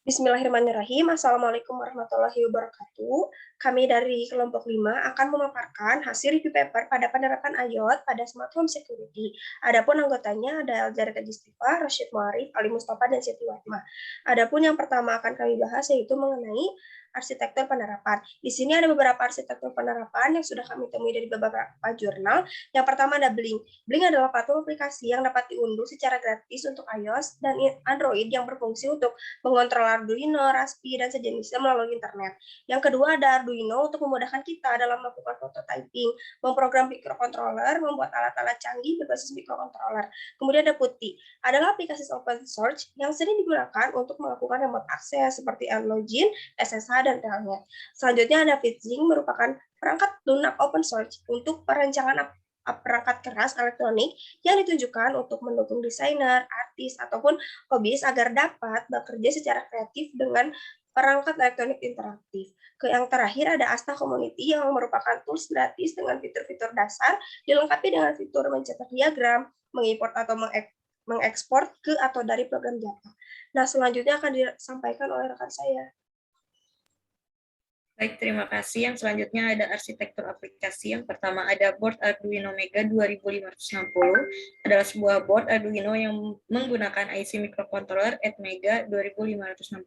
Bismillahirrahmanirrahim. Assalamualaikum warahmatullahi wabarakatuh. Kami dari kelompok 5 akan memaparkan hasil review paper pada penerapan IoT pada Smart Home Security. Adapun anggotanya ada Elzara Kajistifa, Rashid Muarif, Ali Mustafa, dan Siti Watma. Adapun yang pertama akan kami bahas yaitu mengenai arsitektur penerapan. Di sini ada beberapa arsitektur penerapan yang sudah kami temui dari beberapa jurnal. Yang pertama ada Blink. Blink adalah platform aplikasi yang dapat diunduh secara gratis untuk iOS dan Android yang berfungsi untuk mengontrol Arduino, Raspi, dan sejenisnya melalui internet. Yang kedua ada Arduino untuk memudahkan kita dalam melakukan prototyping, memprogram microcontroller, membuat alat-alat canggih berbasis microcontroller. Kemudian ada Putih, adalah aplikasi open source yang sering digunakan untuk melakukan remote access seperti Login, SSH, dan Telnet. Selanjutnya ada Fitzing, merupakan perangkat lunak open source untuk perancangan perangkat keras elektronik yang ditujukan untuk mendukung desainer, artis, ataupun hobis agar dapat bekerja secara kreatif dengan perangkat elektronik interaktif. Yang terakhir ada Asta Community yang merupakan tools gratis dengan fitur-fitur dasar dilengkapi dengan fitur mencetak diagram, mengimport atau mengekspor ke atau dari program Java. Nah, selanjutnya akan disampaikan oleh rekan saya. Baik, terima kasih. Yang selanjutnya ada arsitektur aplikasi. Yang pertama ada board Arduino Mega 2560. Adalah sebuah board Arduino yang menggunakan IC microcontroller Atmega 2560.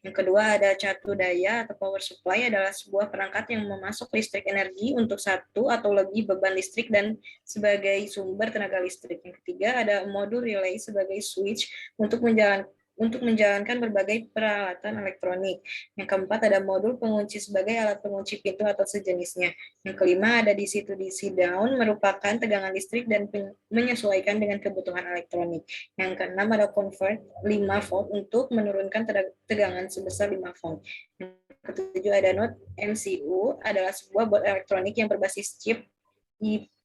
Yang kedua ada catu daya atau power supply, adalah sebuah perangkat yang memasok listrik energi untuk satu atau lebih beban listrik dan sebagai sumber tenaga listrik. Yang ketiga ada modul relay sebagai switch untuk menjalankan berbagai peralatan elektronik. Yang keempat ada modul pengunci sebagai alat pengunci pintu atau sejenisnya. Yang kelima ada DC-to-DC down, merupakan tegangan listrik dan menyesuaikan dengan kebutuhan elektronik. Yang keenam ada convert 5 volt untuk menurunkan tegangan sebesar 5 volt. Yang ketujuh ada Node MCU, adalah sebuah board elektronik yang berbasis chip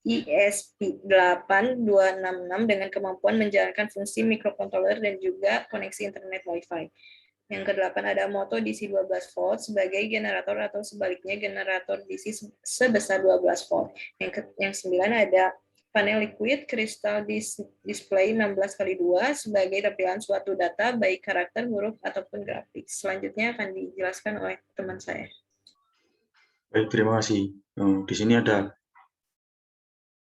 ESP8266 dengan kemampuan menjalankan fungsi microcontroller dan juga koneksi internet Wi-Fi. Yang kedelapan ada moto DC 12 volt sebagai generator atau sebaliknya generator DC sebesar 12 volt. Yang sembilan ada panel liquid crystal display 16x2 sebagai tampilan suatu data baik karakter, huruf, ataupun grafik. Selanjutnya akan dijelaskan oleh teman saya. Baik, terima kasih. Di sini ada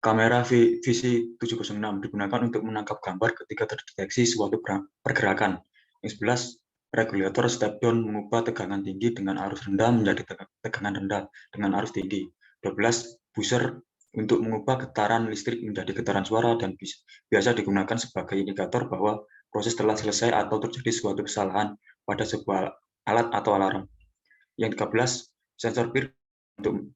kamera VC 706 digunakan untuk menangkap gambar ketika terdeteksi suatu pergerakan. Yang 11, regulator step down mengubah tegangan tinggi dengan arus rendah menjadi tegangan rendah dengan arus tinggi. 12, buzzer untuk mengubah getaran listrik menjadi getaran suara dan biasa digunakan sebagai indikator bahwa proses telah selesai atau terjadi suatu kesalahan pada sebuah alat atau alarm. Yang 13, sensor PIR untuk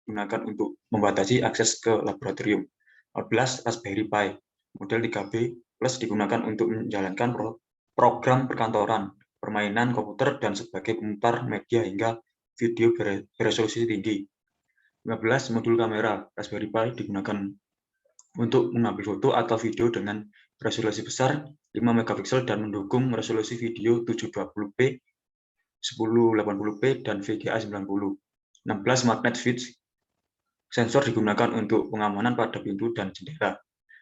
digunakan untuk membatasi akses ke laboratorium. 14, Raspberry Pi model 3B plus digunakan untuk menjalankan program perkantoran, permainan komputer, dan sebagai pemutar media hingga video beresolusi tinggi. 15, modul kamera Raspberry Pi digunakan untuk mengambil foto atau video dengan resolusi besar 5 megapiksel dan mendukung resolusi video 720p, 1080p, dan VGA 90. 16, magnet switch sensor digunakan untuk pengamanan pada pintu dan jendela.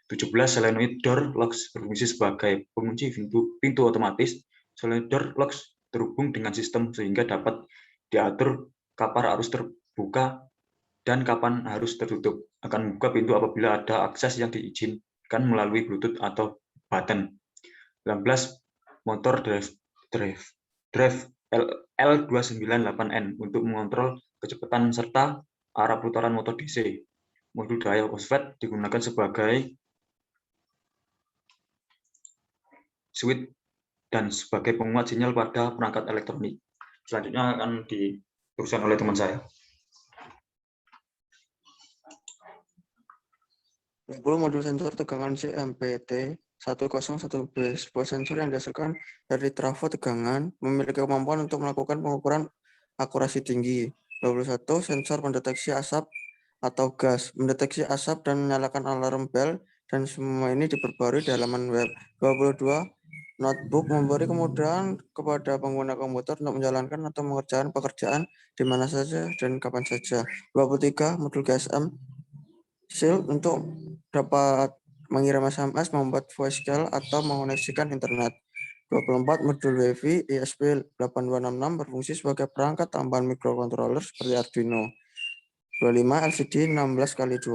17, solenoid door locks berfungsi sebagai pengunci pintu otomatis. Solenoid door locks terhubung dengan sistem sehingga dapat diatur kapan harus terbuka dan kapan harus tertutup. Akan membuka pintu apabila ada akses yang diizinkan melalui Bluetooth atau button. 18, motor drive L298N untuk mengontrol kecepatan serta arah putaran motor DC. Modul daya MOSFET digunakan sebagai switch dan sebagai penguat sinyal pada perangkat elektronik. Selanjutnya akan diteruskan oleh teman saya. 10 modul sensor tegangan CMPT 101B, sebuah sensor yang dihasilkan dari trafo tegangan, memiliki kemampuan untuk melakukan pengukuran akurasi tinggi. 21, sensor mendeteksi asap atau gas, mendeteksi asap dan menyalakan alarm bel, dan semua ini diperbarui di halaman web. 22, notebook memberi kemudahan kepada pengguna komputer untuk menjalankan atau mengerjakan pekerjaan di mana saja dan kapan saja. 23, modul GSM Shield untuk dapat mengirim SMS, membuat voice call, atau mengoneksikan internet. 24 modul WiFi ESP8266 berfungsi sebagai perangkat tambahan microcontroller seperti Arduino. 25 LCD 16x2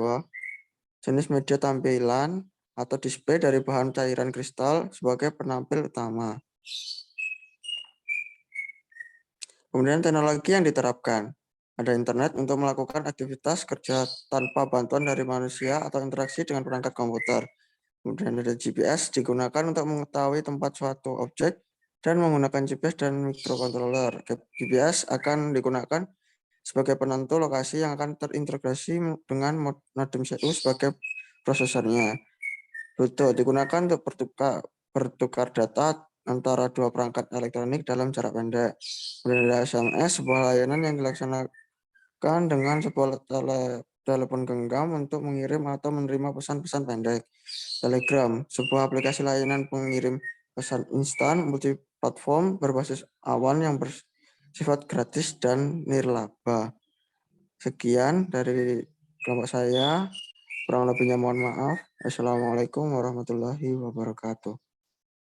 jenis media tampilan atau display dari bahan cairan kristal sebagai penampil utama. Kemudian teknologi yang diterapkan. Ada internet untuk melakukan aktivitas kerja tanpa bantuan dari manusia atau interaksi dengan perangkat komputer. Kemudian ada GPS digunakan untuk mengetahui tempat suatu objek dan menggunakan GPS dan microcontroller. GPS akan digunakan sebagai penentu lokasi yang akan terintegrasi dengan modem CPU sebagai prosesornya. Bluetooth digunakan untuk bertukar data antara dua perangkat elektronik dalam jarak pendek. Kemudian ada SMS, sebuah layanan yang dilaksanakan dengan sebuah telepon genggam untuk mengirim atau menerima pesan-pesan pendek. Telegram, sebuah aplikasi layanan pengirim pesan instan multiplatform berbasis awan yang bersifat gratis dan nirlaba. Sekian dari kelompok saya. Kurang lebihnya mohon maaf. Assalamualaikum warahmatullahi wabarakatuh.